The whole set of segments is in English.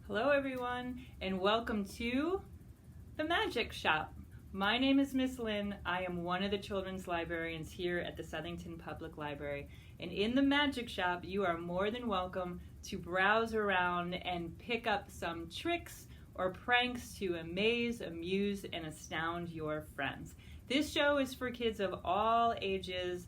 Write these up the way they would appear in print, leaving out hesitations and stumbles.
Hello everyone, and welcome to the Magic Shop. My name is Miss Lynn. I am one of the children's librarians here at the Southington Public Library. And in the Magic Shop, you are more than welcome to browse around and pick up some tricks or pranks to amaze, amuse, and astound your friends. This show is for kids of all ages,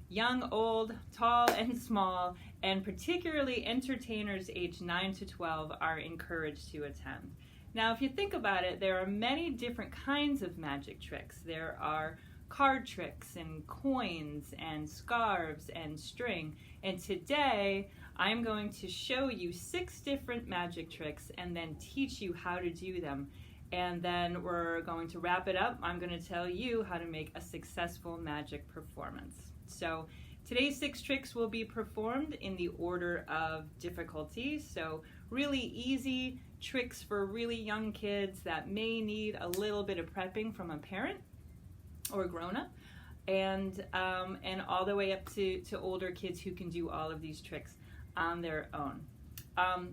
young, old, tall, and small, and particularly entertainers aged 9 to 12 are encouraged to attend. Now, if you think about it, there are many different kinds of magic tricks. There are card tricks and coins and scarves and string. And today, I'm going to show you 6 different magic tricks and then teach you how to do them. And then we're going to wrap it up. I'm going to tell you how to make a successful magic performance. So today's 6 tricks will be performed in the order of difficulty. So really easy tricks for really young kids that may need a little bit of prepping from a parent or a grown-up, and all the way up to older kids who can do all of these tricks on their own.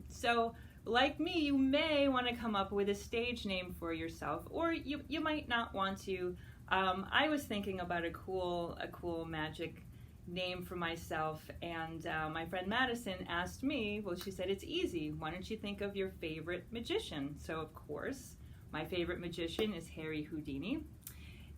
So like me, you may want to come up with a stage name for yourself, or you might not want to. I was thinking about a cool magic name for myself, and my friend Madison asked me, well, she said, it's easy. Why don't you think of your favorite magician? So of course, my favorite magician is Harry Houdini,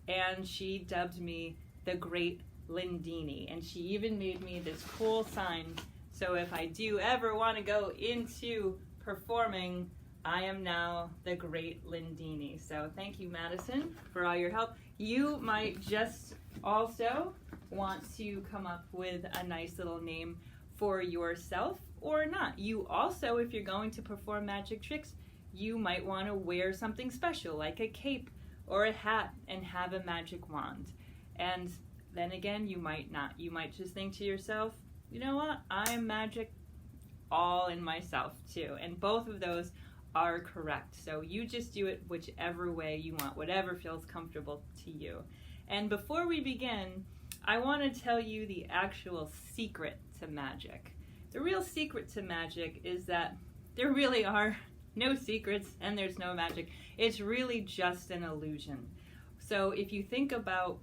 and she dubbed me the Great Lynn-dini, and she even made me this cool sign. So if I do ever want to go into performing, I am now the Great Lynn-dini. So thank you, Madison, for all your help. You might just also want to come up with a nice little name for yourself or not. You also, if you're going to perform magic tricks, you might want to wear something special like a cape or a hat and have a magic wand. And then again, you might not. You might just think to yourself, you know what, I am magic all in myself too. And both of those are correct. So you just do it whichever way you want, whatever feels comfortable to you. And before we begin, I want to tell you the actual secret to magic. The real secret to magic is that there really are no secrets and there's no magic. It's really just an illusion. So if you think about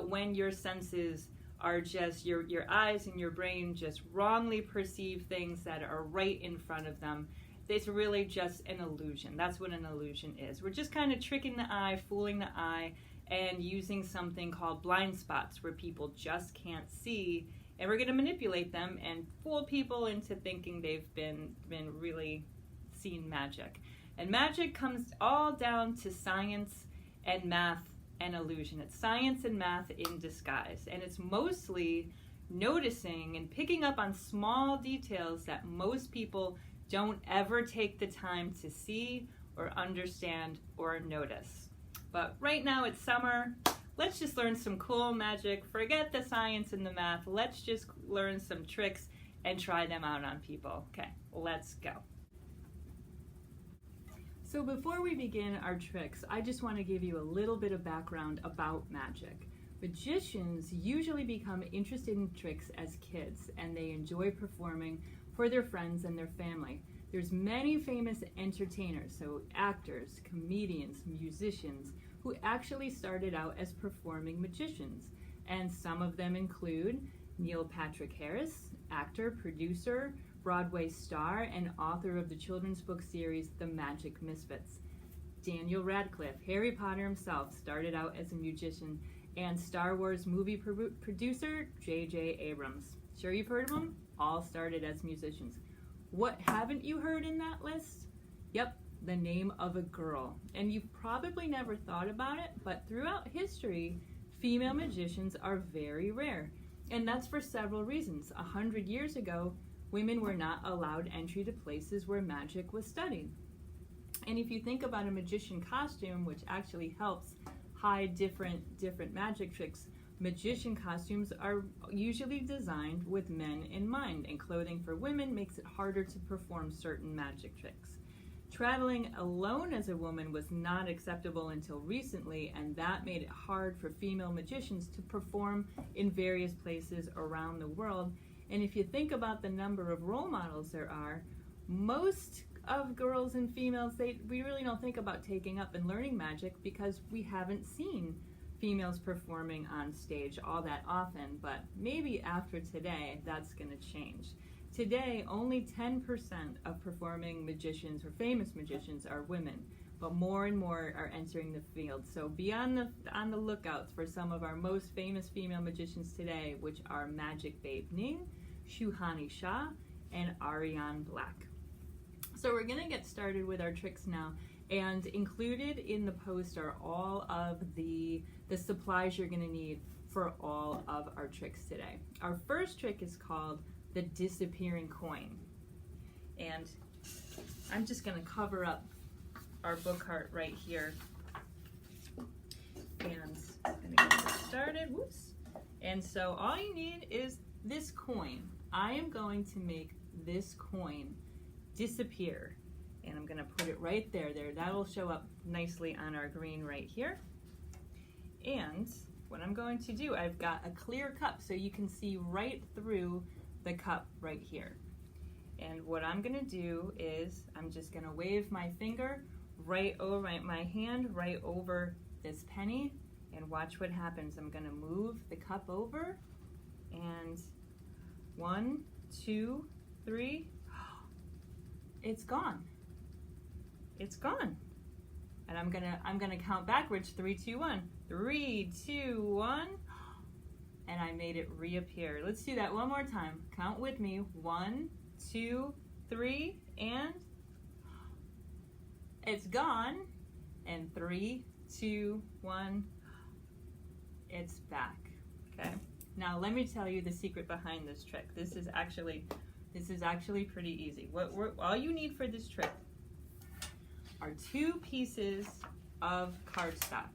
when your senses are just, your eyes and your brain just wrongly perceive things that are right in front of them, it's really just an illusion. That's what an illusion is. We're just kind of tricking the eye, fooling the eye, and using something called blind spots where people just can't see, and we're going to manipulate them and fool people into thinking they've been really seen magic. And magic comes all down to science and math and illusion. It's science and math in disguise, and it's mostly noticing and picking up on small details that most people don't ever take the time to see or understand or notice. But right now it's summer. Let's just learn some cool magic. Forget the science and the math. Let's just learn some tricks and try them out on people. Okay, let's go. So before we begin our tricks, I just want to give you a little bit of background about magic. Magicians usually become interested in tricks as kids, and they enjoy performing for their friends and their family. There's many famous entertainers, so actors, comedians, musicians, who actually started out as performing magicians. And some of them include Neil Patrick Harris, actor, producer, Broadway star, and author of the children's book series The Magic Misfits. Daniel Radcliffe, Harry Potter himself, started out as a musician, and Star Wars movie producer J.J. Abrams. Sure you've heard of them? All started as musicians. What haven't you heard in that list? Yep, the name of a girl. And you've probably never thought about it, but throughout history, female magicians are very rare. And that's for several reasons. 100 years ago, women were not allowed entry to places where magic was studied. And if you think about a magician costume, which actually helps hide different magic tricks, magician costumes are usually designed with men in mind, and clothing for women makes it harder to perform certain magic tricks. Traveling alone as a woman was not acceptable until recently, and that made it hard for female magicians to perform in various places around the world. And if you think about the number of role models there are, most of girls and females, we really don't think about taking up and learning magic because we haven't seen females performing on stage all that often, but maybe after today, that's gonna change. Today, only 10% of performing magicians or famous magicians are women, but more and more are entering the field. So be on the lookout for some of our most famous female magicians today, which are Magic Babe Ning, Shuhani Shah, and Ariane Black. So we're gonna get started with our tricks now, and included in the post are all of the supplies you're gonna need for all of our tricks today. Our first trick is called the disappearing coin. And I'm just gonna cover up our book cart right here. And I'm gonna get this started, whoops. And so all you need is this coin. I am going to make this coin disappear. And I'm gonna put it right there. That'll show up nicely on our green right here. And what I'm going to do, I've got a clear cup so you can see right through the cup right here. And what I'm gonna do is I'm just gonna wave my finger right over my hand right over this penny, and watch what happens. I'm gonna move the cup over, and 1, 2, 3, it's gone. It's gone. And I'm gonna count backwards, 3, 2, 1. 3, 2, 1. And I made it reappear. Let's do that one more time. Count with me. 1, 2, 3, and it's gone. And 3, 2, 1, it's back. Okay. Now let me tell you the secret behind this trick. This is actually pretty easy. All you need for this trick are 2 pieces of cardstock.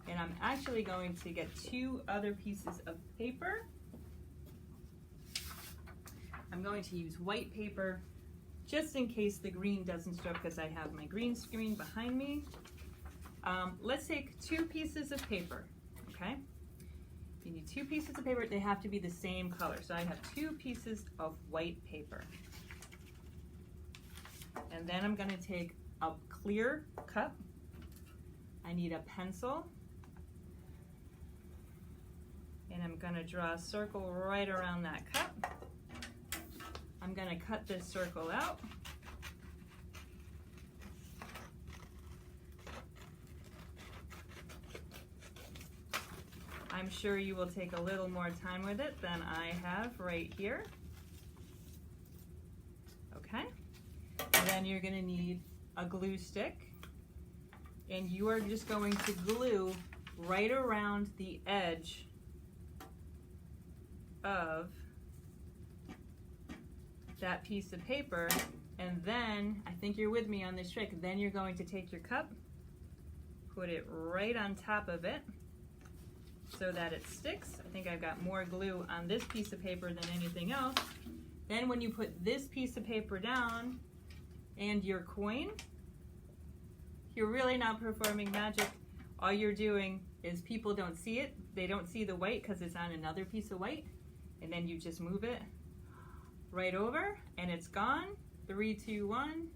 And I'm actually going to get 2 other pieces of paper. I'm going to use white paper just in case the green doesn't show up because I have my green screen behind me. Let's take 2 pieces of paper, okay? You need 2 pieces of paper. They have to be the same color. So I have 2 pieces of white paper. And then I'm gonna take a clear cup. I need a pencil. And I'm gonna draw a circle right around that cup. I'm gonna cut this circle out. I'm sure you will take a little more time with it than I have right here. Okay, and then you're gonna need a glue stick, and you are just going to glue right around the edge of that piece of paper. And then, I think you're with me on this trick, then you're going to take your cup, put it right on top of it so that it sticks. I think I've got more glue on this piece of paper than anything else. Then when you put this piece of paper down and your coin, you're really not performing magic. All you're doing is people don't see it. They don't see the white because it's on another piece of white. And then you just move it right over and it's gone. 3, 2, 1,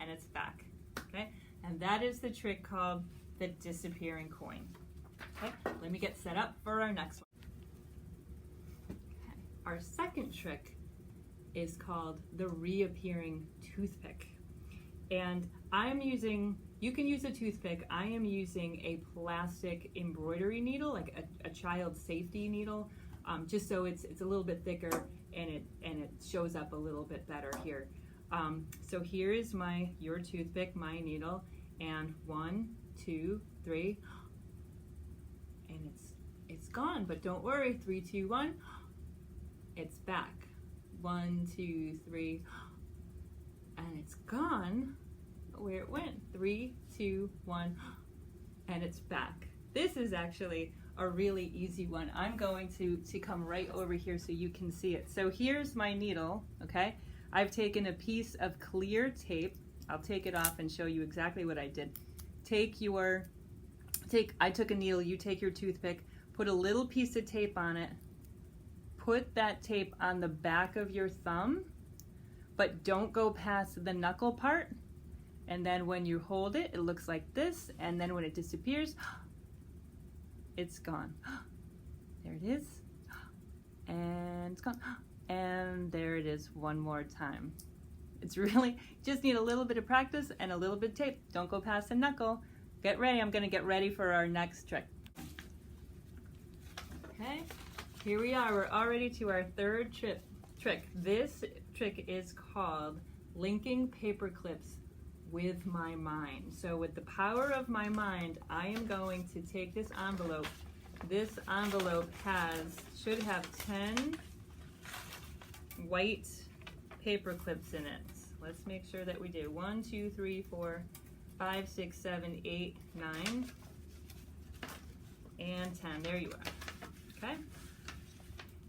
and it's back, okay? And that is the trick called the disappearing coin. Okay, let me get set up for our next one. Okay. Our second trick is called the reappearing toothpick. And you can use a toothpick. I am using a plastic embroidery needle, like a child safety needle, just so it's a little bit thicker and it shows up a little bit better here. So here is your toothpick, my needle, and 1, 2, 3, and it's gone. But don't worry, 3, 2, 1, it's back. 1, 2, 3, and it's gone. Where it went, 3, 2, 1, and it's back. This is actually a really easy one. I'm going to come right over here so you can see it. So here's my needle, okay? I've taken a piece of clear tape. I'll take it off and show you exactly what I did. I took a needle, you take your toothpick, put a little piece of tape on it, put that tape on the back of your thumb, but don't go past the knuckle part. And then when you hold it, it looks like this, and then when it disappears, it's gone. There it is, and it's gone, and there it is one more time. It's really, just need a little bit of practice and a little bit of tape. Don't go past the knuckle. Get ready, I'm gonna get ready for our next trick. Okay, here we are, we're already to our third trick. This trick is called linking paper clips with my mind. So with the power of my mind, I am going to take this envelope. This envelope should have 10 white paper clips in it. Let's make sure that we do. 1, 2, 3, 4, 5, 6, 7, 8, 9, and 10. There you are. Okay?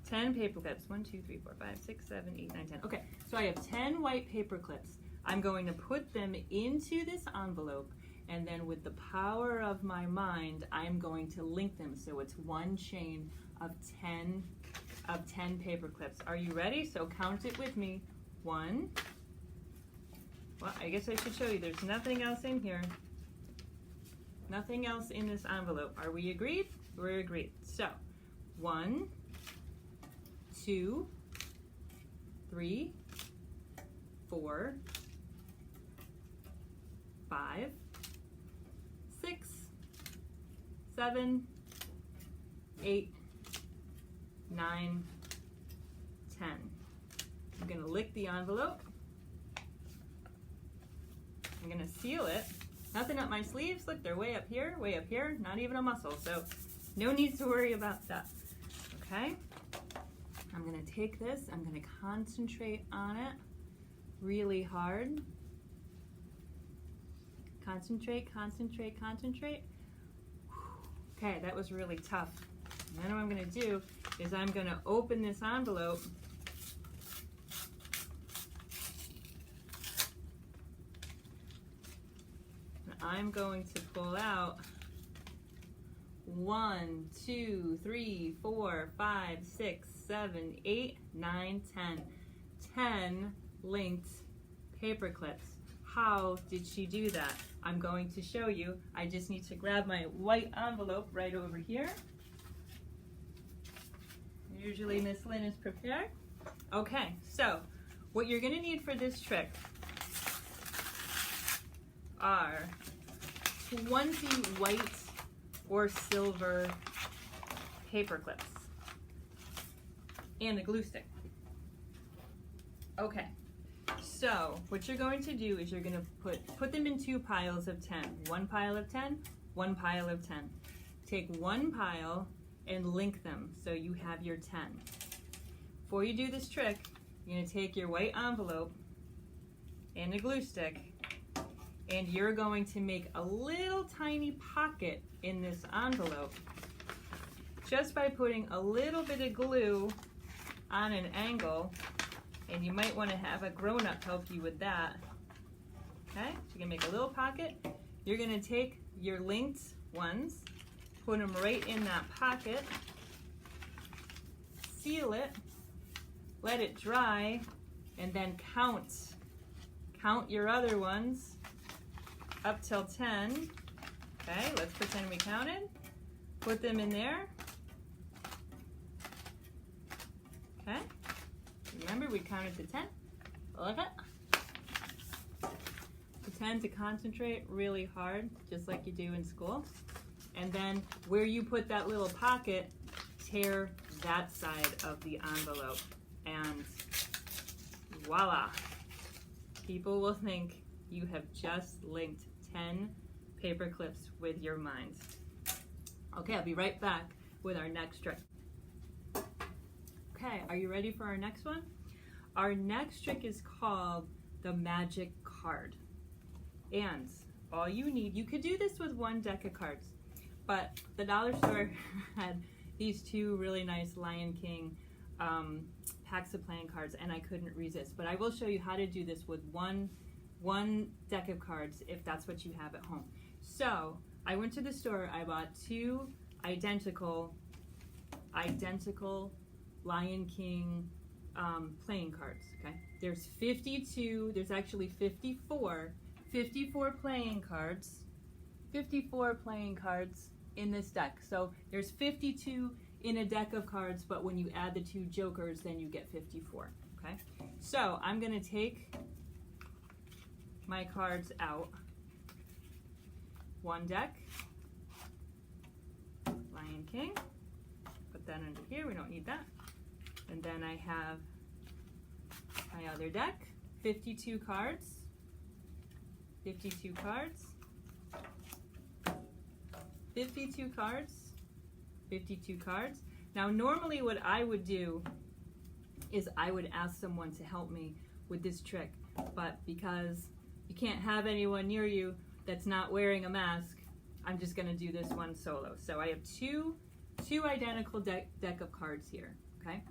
10 paper clips. 1, 2, 3, 4, 5, 6, 7, 8, 9, 10. Okay, so I have 10 white paper clips. I'm going to put them into this envelope, and then with the power of my mind, I'm going to link them so it's one chain of 10 paper clips. Are you ready? So count it with me. 1. Well, I guess I should show you. There's nothing else in here. Nothing else in this envelope. Are we agreed? We're agreed. So 1, 2, 3, 4, 5, 6, 7, 8, 9, 10. I'm going to lick the envelope. I'm going to seal it. Nothing up my sleeves. Look, they're way up here, not even a muscle. So no need to worry about that. Okay? I'm going to take this. I'm going to concentrate on it really hard. Concentrate, concentrate, concentrate. Okay, that was really tough. And then what I'm going to do is I'm going to open this envelope. And I'm going to pull out 1, 2, 3, 4, 5, 6, 7, 8, 9, 10. 10 linked paper clips. How did she do that? I'm going to show you. I just need to grab my white envelope right over here. Usually Miss Lynn is prepared. Okay, so what you're going to need for this trick are 20 white or silver paper clips and a glue stick. Okay. So what you're going to do is you're going to put them in 2 piles of 10. 1 pile of 10, 1 pile of 10. Take 1 pile and link them so you have your 10. Before you do this trick, you're going to take your white envelope and a glue stick, and you're going to make a little tiny pocket in this envelope just by putting a little bit of glue on an angle. And you might want to have a grown-up help you with that. Okay, so you can make a little pocket. You're going to take your linked ones, put them right in that pocket, seal it, let it dry, and then count your other ones up till 10. Okay, let's pretend we counted. Put them in there. Okay. Remember, we counted to 10. Look it. Pretend to concentrate really hard, just like you do in school. And then where you put that little pocket, tear that side of the envelope. And voila. People will think you have just linked 10 paper clips with your mind. Okay, I'll be right back with our next trick. Okay, are you ready for our next one? Our next trick is called the magic card. And all you need, you could do this with 1 deck of cards, but the dollar store had these 2 really nice Lion King packs of playing cards, and I couldn't resist. But I will show you how to do this with one deck of cards if that's what you have at home. So I went to the store, I bought 2 identical Lion King playing cards, okay? There's 52, there's actually 54 playing cards, 54 playing cards in this deck. So there's 52 in a deck of cards, but when you add the 2 jokers, then you get 54, okay? So I'm gonna take my cards out. One deck, Lion King, put that under here, we don't need that. And then I have my other deck, 52 cards, 52 cards, 52 cards, 52 cards. Now normally what I would do is I would ask someone to help me with this trick, but because you can't have anyone near you that's not wearing a mask, I'm just gonna do this one solo. So I have two identical deck of cards here, okay?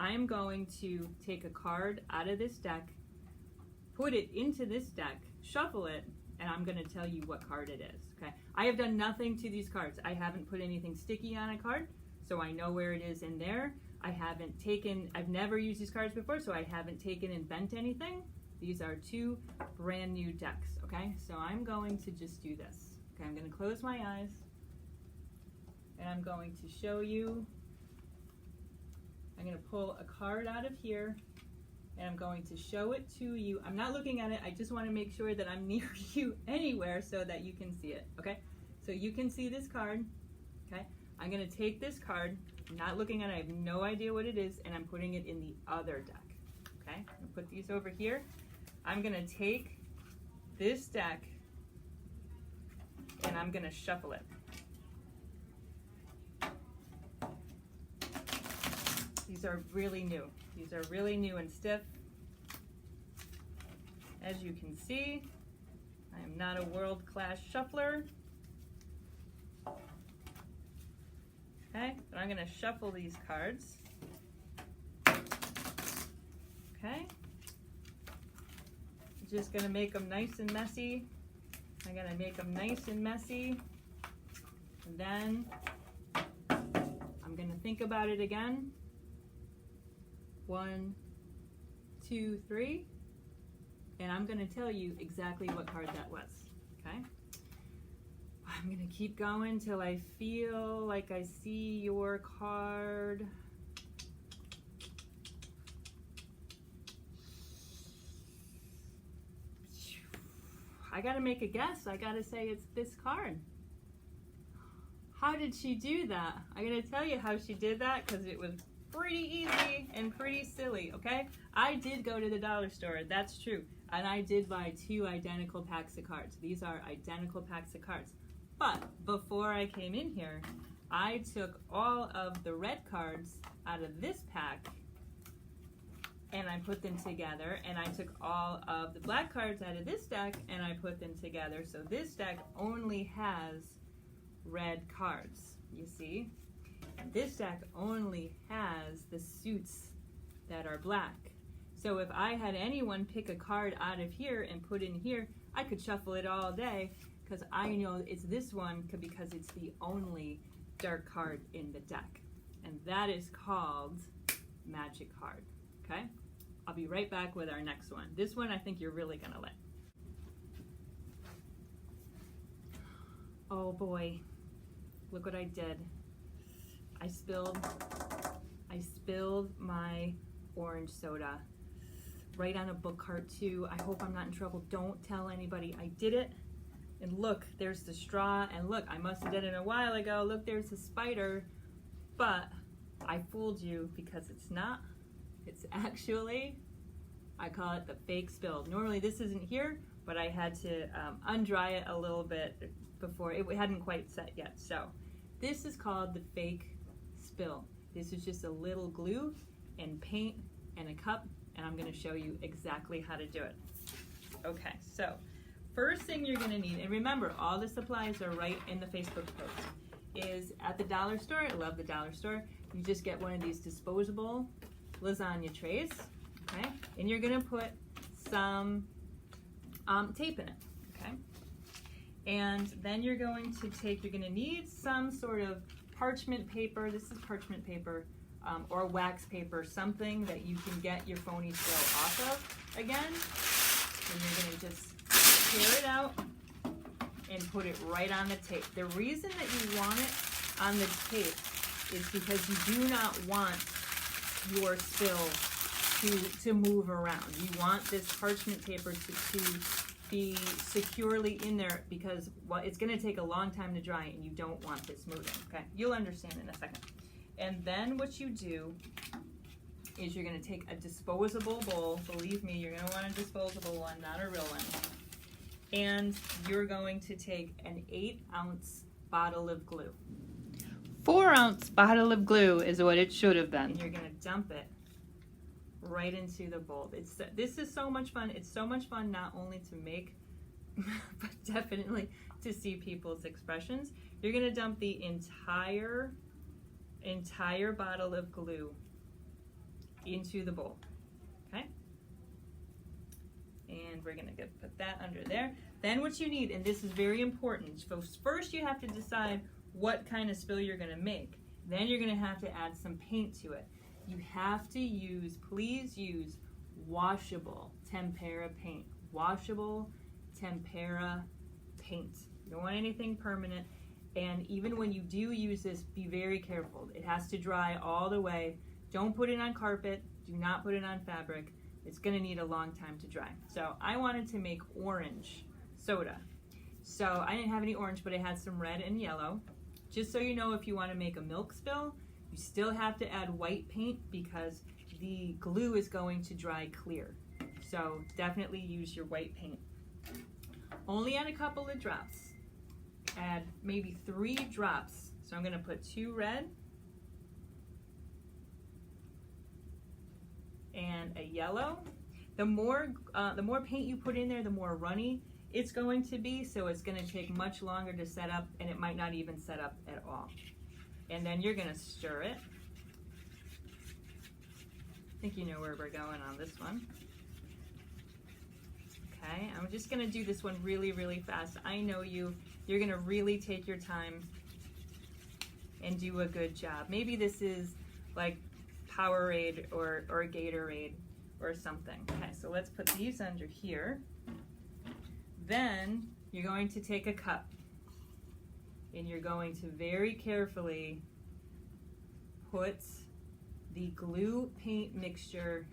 I am going to take a card out of this deck, put it into this deck, shuffle it, and I'm gonna tell you what card it is, okay? I have done nothing to these cards. I haven't put anything sticky on a card, so I know where it is in there. I've never used these cards before, so I haven't taken and bent anything. These are 2 brand new decks, okay? So I'm going to just do this. Okay, I'm gonna close my eyes, and I'm going to show you. I'm gonna pull a card out of here, and I'm going to show it to you. I'm not looking at it, I just wanna make sure that I'm near you anywhere so that you can see it, okay? So you can see this card, okay? I'm gonna take this card, I'm not looking at it, I have no idea what it is, and I'm putting it in the other deck, okay? I'm gonna put these over here. I'm gonna take this deck, and I'm gonna shuffle it. These are really new. These are really new and stiff. As you can see, I am not a world-class shuffler. Okay, but I'm gonna shuffle these cards. Okay. Just gonna make them nice and messy. I'm gonna make them nice and messy. And then I'm gonna think about it again. 1, 2, 3. And I'm gonna tell you exactly what card that was, okay? I'm gonna keep going till I feel like I see your card. I gotta make a guess. I gotta say it's this card. How did she do that? I'm gonna tell you how she did that because it was pretty easy and pretty silly, okay? I did go to the dollar store, that's true. And I did buy 2 identical packs of cards. These are identical packs of cards. But before I came in here, I took all of the red cards out of this pack and I put them together, and I took all of the black cards out of this deck and I put them together. So this deck only has red cards, you see? And this deck only has the suits that are black. So if I had anyone pick a card out of here and put in here, I could shuffle it all day because I know it's this one because it's the only dark card in the deck. And that is called Magic Card, okay? I'll be right back with our next one. This one I think you're really gonna like. Oh boy, look what I did. I spilled my orange soda right on a book cart too. I hope I'm not in trouble. Don't tell anybody. I did it. And look, there's the straw. And look, I must have done it a while ago. Look, there's a spider. But I fooled you because it's not. It's actually, I call it the fake spill. Normally this isn't here, but I had to undry it a little bit before. It hadn't quite set yet. So this is called the fake spill. This is just a little glue and paint and a cup, and I'm gonna show you exactly how to do it. Okay, so first thing you're gonna need, and remember all the supplies are right in the Facebook post, is at the dollar store. I love the dollar store. You just get one of these disposable lasagna trays, okay? And you're gonna put some tape in it, okay? And then you're gonna need some sort of parchment paper. This is parchment paper or wax paper, something that you can get your phony spill off of. again, and you're going to just tear it out and put it right on the tape. The reason that you want it on the tape is because you do not want your spill to move around. You want this parchment paper to be securely in there, because it's going to take a long time to dry and you don't want this moving. Okay, you'll understand in a second. And then what you do is you're going to take a disposable bowl. Believe me, you're going to want a disposable one, not a real one. And you're going to take an 8-ounce bottle of glue. 4-ounce bottle of glue is what it should have been. You're going to dump it right into the bowl. This is so much fun. It's so much fun not only to make, but definitely to see people's expressions. You're going to dump the entire bottle of glue into the bowl. Okay? And we're going to put that under there. Then what you need, and this is very important, so first you have to decide what kind of spill you're going to make. Then you're going to have to add some paint to it. You have to use, please use washable tempera paint. Washable tempera paint. You don't want anything permanent. And even when you do use this, be very careful. It has to dry all the way. Don't put it on carpet. Do not put it on fabric. It's going to need a long time to dry. So I wanted to make orange soda. So I didn't have any orange, but I had some red and yellow. Just so you know, if you want to make a milk spill, you still have to add white paint because the glue is going to dry clear. So definitely use your white paint. Only add a couple of drops. Add maybe 3 drops. So I'm going to put 2 red and a yellow. The more paint you put in there, the more runny it's going to be. So it's going to take much longer to set up, and it might not even set up at all. And then you're going to stir it. I think you know where we're going on this one. Okay, I'm just going to do this one really, really fast. I know you're going to really take your time and do a good job. Maybe this is like Powerade or Gatorade or something. Okay, so let's put these under here. Then you're going to take a cup. And you're going to very carefully put the glue paint mixture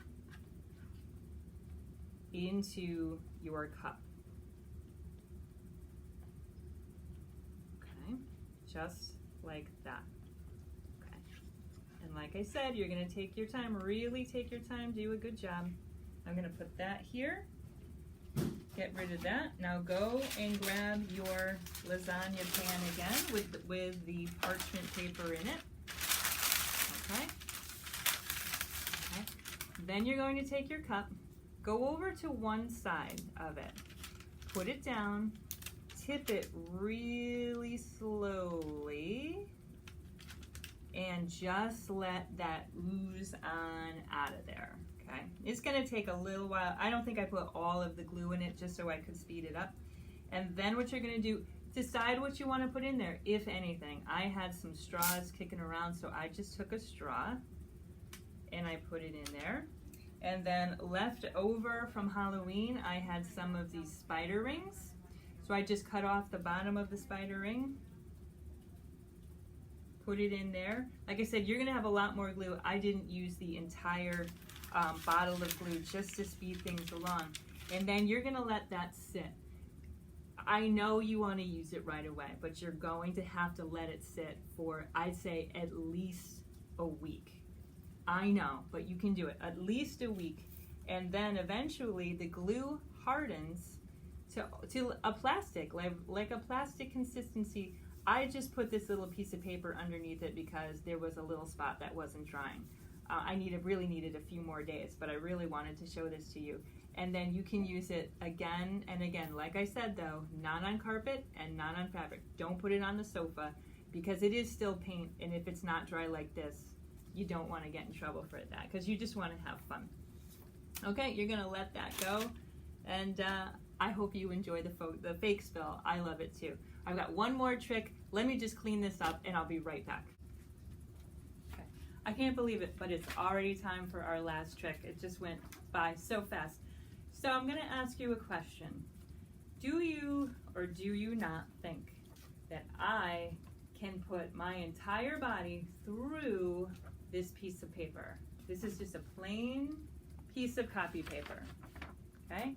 into your cup. Okay, just like that. Okay, and like I said, you're going to take your time, really take your time, do a good job. I'm going to put that here. Get rid of that. Now go and grab your lasagna pan again with the parchment paper in it. Okay. Okay. Then you're going to take your cup, go over to one side of it, put it down, tip it really slowly, and just let that ooze on out of there. Okay, it's going to take a little while. I don't think I put all of the glue in it just so I could speed it up. And then what you're going to do, decide what you want to put in there, if anything. I had some straws kicking around, so I just took a straw and I put it in there. And then left over from Halloween, I had some of these spider rings. So I just cut off the bottom of the spider ring, put it in there. Like I said, you're going to have a lot more glue. I didn't use the entire bottle of glue just to speed things along. And then you're going to let that sit. I know you want to use it right away, but you're going to have to let it sit for, I'd say, at least a week. I know, but you can do it at least a week. And then eventually the glue hardens to a plastic, like a plastic consistency. I just put this little piece of paper underneath it because there was a little spot that wasn't drying. I really needed a few more days, but I really wanted to show this to you. And then you can use it again and again. Like I said though, not on carpet and not on fabric. Don't put it on the sofa because it is still paint, and if it's not dry like this, you don't want to get in trouble for that because you just want to have fun. Okay, you're gonna let that go, and I hope you enjoy the fake spill. I love it too. I've got one more trick. Let me just clean this up and I'll be right back. Okay. I can't believe it, but it's already time for our last trick. It just went by so fast. So I'm going to ask you a question. Do you or do you not think that I can put my entire body through this piece of paper? This is just a plain piece of copy paper, okay?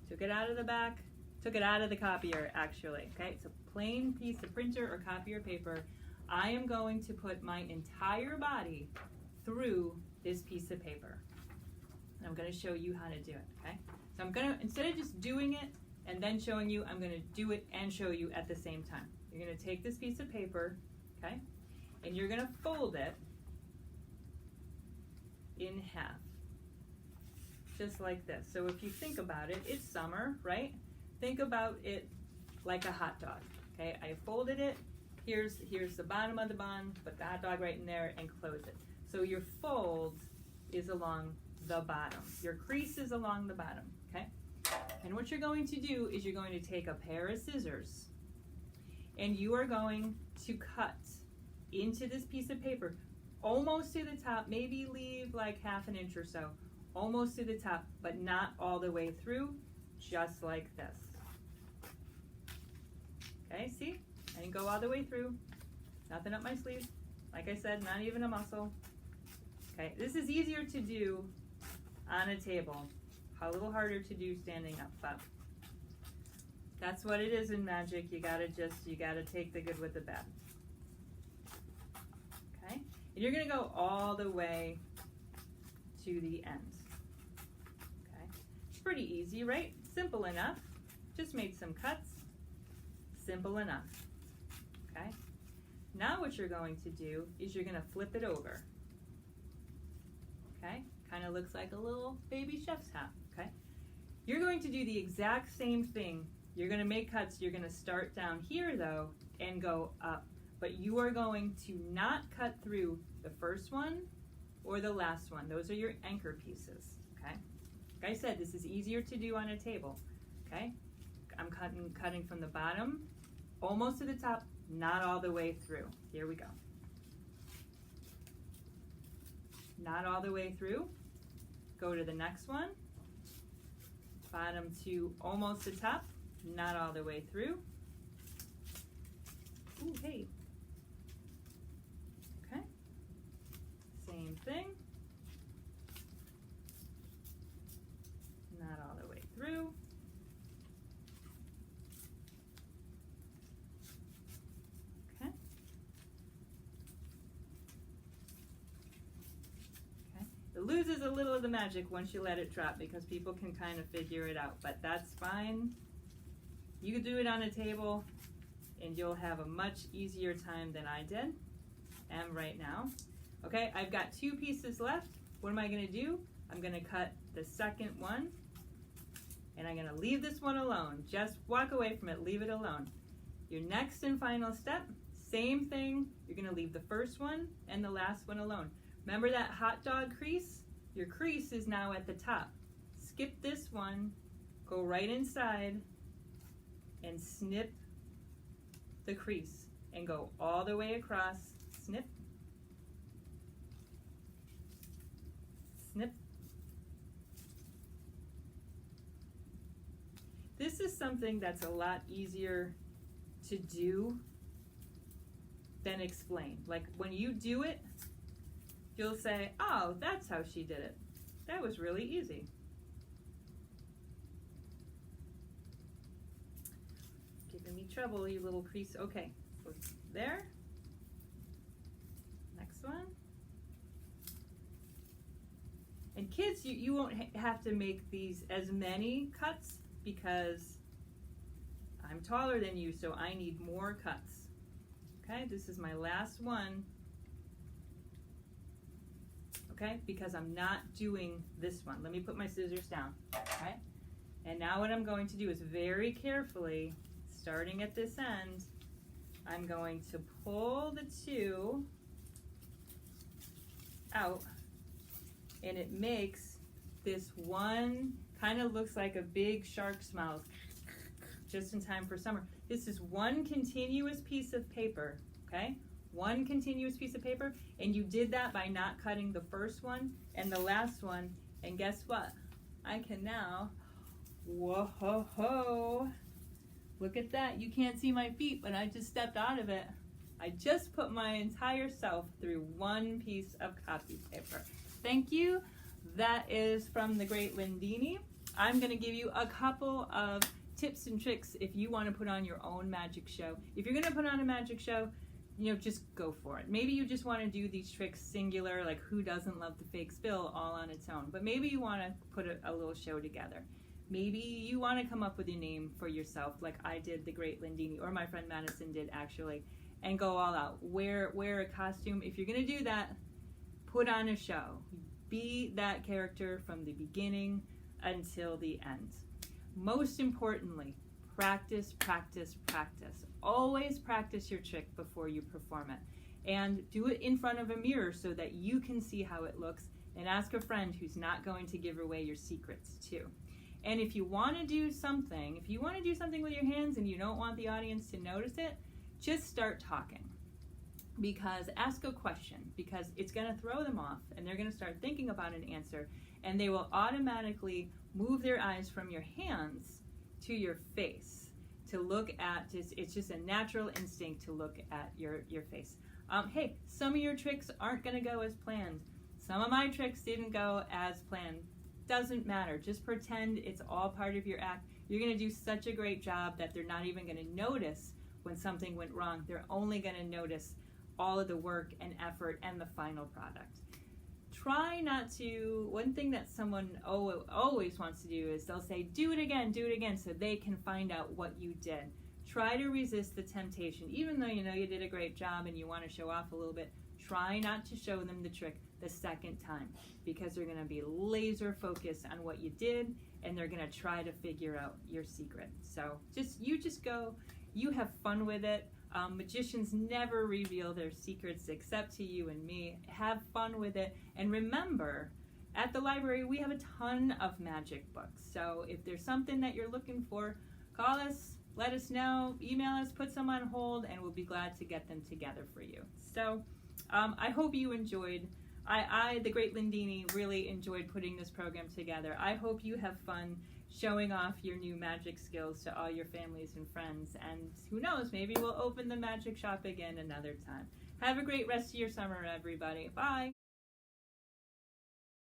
Took it out of the back, took it out of the copier actually, okay? It's a plain piece of printer or copier paper. I am going to put my entire body through this piece of paper. And I'm going to show you how to do it, okay? So I'm going to, instead of just doing it and then showing you, I'm going to do it and show you at the same time. You're going to take this piece of paper, okay? And you're going to fold it in half, just like this. So if you think about it, it's summer, right? Think about it like a hot dog, okay? I folded it. Here's the bottom of the bun, put the hot dog right in there and close it. So your fold is along the bottom. Your crease is along the bottom, okay? And what you're going to do is you're going to take a pair of scissors and you are going to cut into this piece of paper almost to the top, maybe leave like ½ inch or so, almost to the top, but not all the way through, just like this. Okay, see? I didn't go all the way through, nothing up my sleeve. Like I said, not even a muscle. Okay, this is easier to do on a table, a little harder to do standing up, but that's what it is in magic. You gotta take the good with the bad. Okay, and you're gonna go all the way to the end. Okay, it's pretty easy, right? Simple enough. Just made some cuts. Simple enough. Okay, now what you're going to do is you're gonna flip it over. Okay, kind of looks like a little baby chef's hat, okay? You're going to do the exact same thing. You're gonna make cuts. You're gonna start down here though and go up, but you are going to not cut through the first one or the last one. Those are your anchor pieces, okay? Like I said, this is easier to do on a table, okay? I'm cutting from the bottom, almost to the top, not all the way through. Here we go. Not all the way through. Go to the next one. Bottom to almost the top, not all the way through. Ooh, hey. Okay. Same thing. Not all the way through. Okay. It loses a little of the magic once you let it drop because people can kind of figure it out, but that's fine. You can do it on a table and you'll have a much easier time than I did, am right now. Okay, I've got 2 pieces left. What am I gonna do? I'm gonna cut the second one and I'm gonna leave this one alone. Just walk away from it, leave it alone. Your next and final step, same thing. You're gonna leave the first one and the last one alone. Remember that hot dog crease? Your crease is now at the top. Skip this one, go right inside and snip the crease and go all the way across, snip, snip. This is something that's a lot easier to do than explain. Like when you do it, you'll say, oh, that's how she did it. That was really easy. Giving me trouble, you little crease. Okay, so there. Next one. And kids, you won't have to make these as many cuts because I'm taller than you, so I need more cuts. Okay, this is my last one. Okay, because I'm not doing this one. Let me put my scissors down, okay? And now what I'm going to do is very carefully, starting at this end, I'm going to pull the 2 out and it makes this one, kind of looks like a big shark's mouth, just in time for summer. This is one continuous piece of paper, okay? One continuous piece of paper, and you did that by not cutting the first one and the last one, and guess what? I can now, whoa ho ho, look at that. You can't see my feet, but I just stepped out of it. I just put my entire self through one piece of copy paper. Thank you. That is from the great Lynn-dini. I'm going to give you a couple of tips and tricks if you want to put on your own magic show. If you're going to put on a magic show, just go for it. Maybe you just want to do these tricks singular, like who doesn't love the fake spill all on its own. But maybe you want to put a little show together. Maybe you want to come up with a name for yourself, like I did, the great Lynn-dini, or my friend Madison did actually, and go all out. Wear a costume. If you're going to do that, put on a show. Be that character from the beginning until the end. Most importantly, practice, practice, practice. Always practice your trick before you perform it. And do it in front of a mirror so that you can see how it looks, and ask a friend who's not going to give away your secrets too. And if you want to do something, with your hands and you don't want the audience to notice it, just start talking. Ask a question, because it's going to throw them off and they're going to start thinking about an answer, and they will automatically move their eyes from your hands to your face to look at, it's just a natural instinct to look at your face. Hey, some of your tricks aren't going to go as planned. Some of my tricks didn't go as planned. Doesn't matter. Just pretend it's all part of your act. You're going to do such a great job that they're not even going to notice when something went wrong. They're only going to notice all of the work and effort and the final product. Try not to, one thing that someone always wants to do is they'll say, do it again, so they can find out what you did. Try to resist the temptation. Even though you did a great job and you want to show off a little bit, try not to show them the trick the second time, because they're going to be laser focused on what you did, and they're going to try to figure out your secret. So just go, you have fun with it. Magicians never reveal their secrets except to you and me. Have fun with it. And remember, at the library, we have a ton of magic books. So if there's something that you're looking for, call us, let us know, email us, put some on hold, and we'll be glad to get them together for you. So I hope you enjoyed. I, the great Lynn-dini, really enjoyed putting this program together. I hope you have fun showing off your new magic skills to all your families and friends. And who knows, maybe we'll open the magic shop again another time. Have a great rest of your summer, everybody. Bye.